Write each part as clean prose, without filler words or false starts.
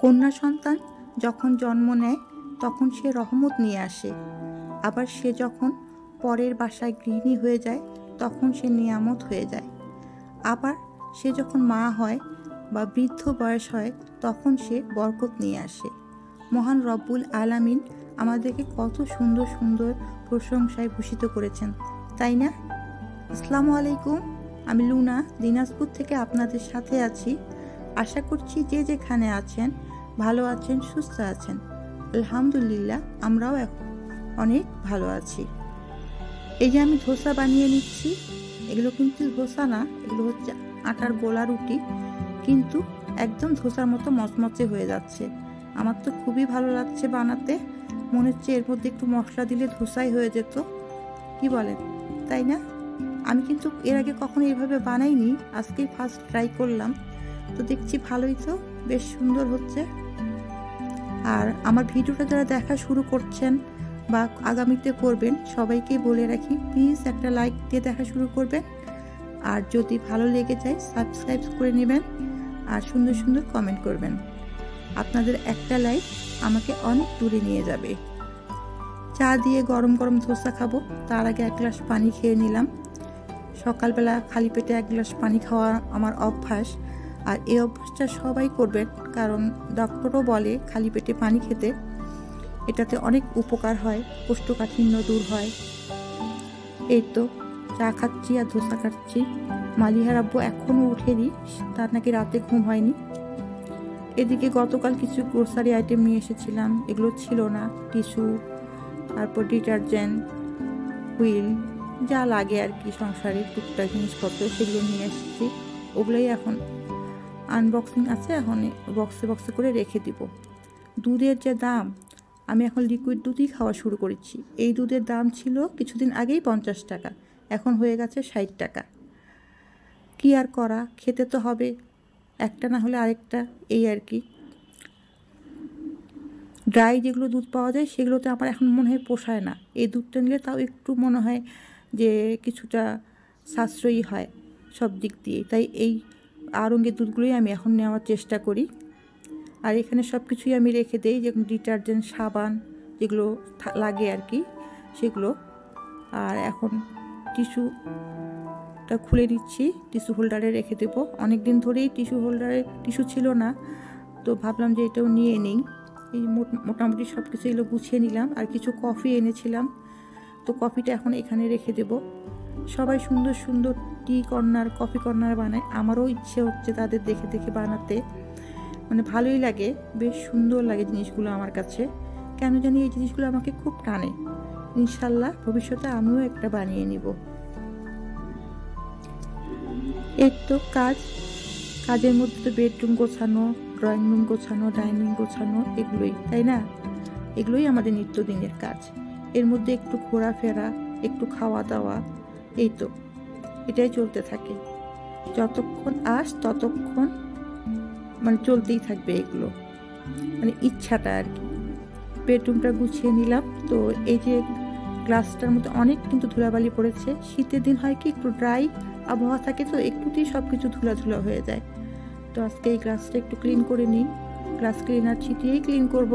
কন্যা সন্তান যখন জন্ম নেয় তখন সে রহমত নিয়ে আসে, আবার সে যখন পরের বাসায় গৃহিণী হয়ে যায় তখন সে নিয়ামত হয়ে যায়। আবার সে যখন মা হয় বা বৃদ্ধ বয়স হয় তখন সে বরকত নিয়ে আসে। মহান রব্বুল আলামিন আমাদেরকে কত সুন্দর সুন্দর প্রশংসায় ভূষিত করেছেন, তাই না? আসসালামু আলাইকুম, আমি লুনা দিনাজপুর থেকে আপনাদের সাথে আছি। আশা করছি যে যেখানে আছেন ভালো আছেন, সুস্থ আছেন। আলহামদুলিল্লাহ, আমরাও অনেক ভালো আছি। এই যে আমি ধোসা বানিয়ে নিচ্ছি, এগুলো কিন্তু ধোসা না, এগুলো হচ্ছে আটার গোলা রুটি, কিন্তু একদম ধোসার মতো মচমচে হয়ে যাচ্ছে। আমার তো খুবই ভালো লাগছে বানাতে, মনে হচ্ছে এর মধ্যে একটু মশলা দিলে ধোসাই হয়ে যেত, কি বলেন, তাই না? আমি কিন্তু এর আগে কখনো এইভাবে বানাইনি, আজকেই ফার্স্ট ট্রাই করলাম, তো দেখছি ভালোই, তো বেশ সুন্দর হচ্ছে। আর আমার ভিডিওটা যারা দেখা শুরু করছেন বা আগামীতে করবেন, সবাইকে বলে রাখি প্লিজ একটা লাইক দিয়ে দেখা শুরু করবেন, আর যদি ভালো লেগে যায় সাবস্ক্রাইব করে নেবেন, আর সুন্দর সুন্দর কমেন্ট করবেন। আপনাদের একটা লাইক আমাকে অনেক দূরে নিয়ে যাবে। চা দিয়ে গরম গরম ধোসা খাবো, তার আগে এক গ্লাস পানি খেয়ে নিলাম। সকালবেলা খালি পেটে এক গ্লাস পানি খাওয়া আমার অভ্যাস, আর এই অভ্যাসটা সবাই করবেন, কারণ ডক্টরও বলে খালি পেটে পানি খেতে, এটাতে অনেক উপকার হয়, কোষ্ঠকাঠিন্য দূর হয়। এই তো চা খাচ্ছি আর ধোসা খাচ্ছি। মালিহার আব্বু এখনও ওঠেনি, তার নাকি রাতে ঘুম হয়নি। এদিকে গতকাল কিছু গ্রোসারি আইটেম নিয়ে এসেছিলাম, এগুলো ছিল না, টিস্যু, তারপর ডিটারজেন্ট, হুইল, যা লাগে আর কি সংসারে টুকটাক জিনিসপত্র, সেগুলো নিয়ে এসেছি। ওগুলোই এখন আনবক্সিং আছে, এখন বক্সে বক্সে করে রেখে দিব। দুধের যে দাম, আমি এখন লিকুইড দুধই খাওয়া শুরু করেছি। এই দুধের দাম ছিল কিছুদিন আগেই 50 টাকা, এখন হয়ে গেছে 60 টাকা। কি আর করা, খেতে তো হবে, একটা না হলে আরেকটা, এই আর কি। ড্রাই যেগুলো দুধ পাওয়া যায় সেগুলোতে আমার এখন মনে হয় পোষায় না, এই দুধটা নিলে তাও একটু মনে হয় যে কিছুটা সাশ্রয়ী হয় সব দিক দিয়ে, তাই এই আড়ঙ্গের দুধগুলোই আমি এখন নেওয়ার চেষ্টা করি। আর এখানে সব কিছুই আমি রেখে দিই, যেমন ডিটারজেন্ট, সাবান, যেগুলো লাগে আর কি সেগুলো। আর এখন টিস্যুটা খুলে নিচ্ছি, টিস্যু হোল্ডারে রেখে দেবো। অনেক দিন ধরেই টিস্যু ছিল না, তো ভাবলাম যে এটাও নিয়ে নিই। এই মোটামুটি সব কিছু এগুলো গুছিয়ে নিলাম, আর কিছু কফি এনেছিলাম, তো কফিটা এখন এখানে রেখে দেব। সবাই সুন্দর সুন্দর টি কর্নার, কফি কর্নার বানায়, আমারও ইচ্ছে হচ্ছে তাদের দেখে দেখে বানাতে, মানে ভালোই লাগে, বেশ সুন্দর লাগে জিনিসগুলো আমার কাছে। কেন জানি এই জিনিসগুলো আমাকে খুব টানে। ইনশাল্লাহ ভবিষ্যতে আমিও একটা বানিয়ে নিব। এই তো কাজের মধ্যে তো বেডরুম গোছানো, ড্রয়িং রুম গোছানো, ডাইনিং গোছানো, এগুলোই, তাই না? এগুলোই আমাদের নিত্যদিনের কাজ। এর মধ্যে একটু ঘোরাফেরা, একটু খাওয়া দাওয়া, এই তো এটাই চলতে থাকে। যতক্ষণ ততক্ষণ মানে চলতেই থাকবে এগুলো, মানে ইচ্ছাটা আর কি। বেডরুমটা গুছিয়ে নিলাম, তো এই যে গ্লাসটার মধ্যে অনেক কিন্তু ধুলাবালি পড়েছে। শীতের দিন হয় কি একটু ড্রাই আবহাওয়া থাকে, তো একটুতেই সব কিছু ধুলা ধুলা হয়ে যায়। তো আজকে এই গ্লাসটা একটু ক্লিন করে নিই, গ্লাস ক্লিনার ছিটিয়েই ক্লিন করব।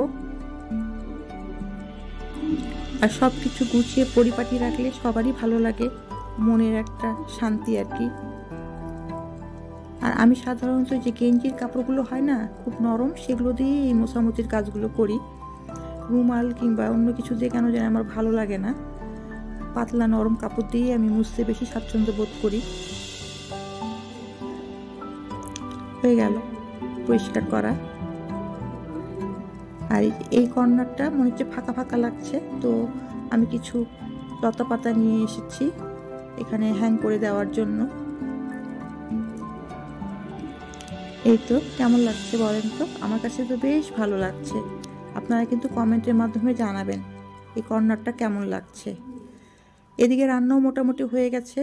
আর সব কিছু গুছিয়ে পরিপাটি রাখলে সবারই ভালো লাগে, মনের একটা শান্তি আর কি। আর আমি সাধারণত যে গেঞ্জির কাপড়গুলো হয় না খুব নরম, সেগুলো দিয়ে এই মোছামুছির কাজগুলো করি। রুমাল কিংবা অন্য কিছু দিয়ে কেন জানি আমার ভালো লাগে না, পাতলা নরম কাপড় দিয়ে আমি মুছতে বেশি স্বাচ্ছন্দ্য বোধ করি। হয়ে গেল পরিষ্কার করা। আর এই কর্নারটা মনে হচ্ছে ফাঁকা ফাঁকা লাগছে, তো আমি কিছু লতা পাতা নিয়ে এসেছি এখানে হ্যাং করে দেওয়ার জন্য। এই তো কেমন লাগছে বলেন তো? আমার কাছে তো বেশ ভালো লাগছে। আপনারা কিন্তু কমেন্টের মাধ্যমে জানাবেন এই কর্নারটা কেমন লাগছে। এদিকে রান্নাও মোটামুটি হয়ে গেছে।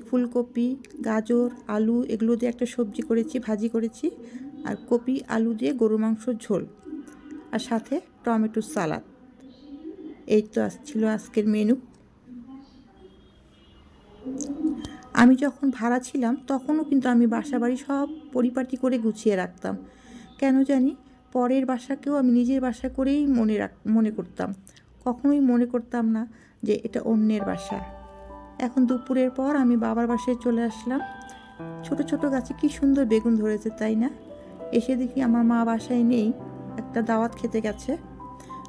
ফুলকপি, গাজর, আলু এগুলো দিয়ে একটা সবজি করেছি, ভাজি করেছি, আর কপি আলু দিয়ে গরু মাংসর ঝোল, আর সাথে টমেটো সালাদ। এই তো ছিল আজকের মেনু। আমি যখন ভাড়া ছিলাম তখনও কিন্তু আমি বাসাবাড়ি সব পরিপাটি করে গুছিয়ে রাখতাম। কেন জানি পরের বাসাকেও আমি নিজের বাসা করেই মনে করতাম। কখনোই মনে করতাম না যে এটা অন্যের বাসা। এখন দুপুরের পর আমি বাবার বাসায় চলে আসলাম। ছোট ছোট গাছে কি সুন্দর বেগুন ধরেছে, তাই না? এসে দেখি আমার মা বাসায় নেই, একটা দাওয়াত খেতে গেছে।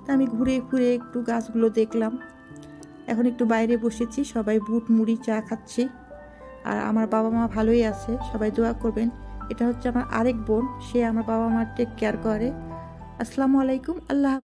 তা আমি ঘুরে ঘুরে একটু গাছগুলো দেখলাম। এখন একটু বাইরে বসেছি, সবাই বুট মুড়ি চা খাচ্ছি। আর আমার বাবা মা ভালোই আছে, সবাই দোয়া করবেন। এটা হচ্ছে আমার আরেক বোন, সে আমার বাবা মার টেক কেয়ার করে। আসসালামু আলাইকুম, আল্লাহ।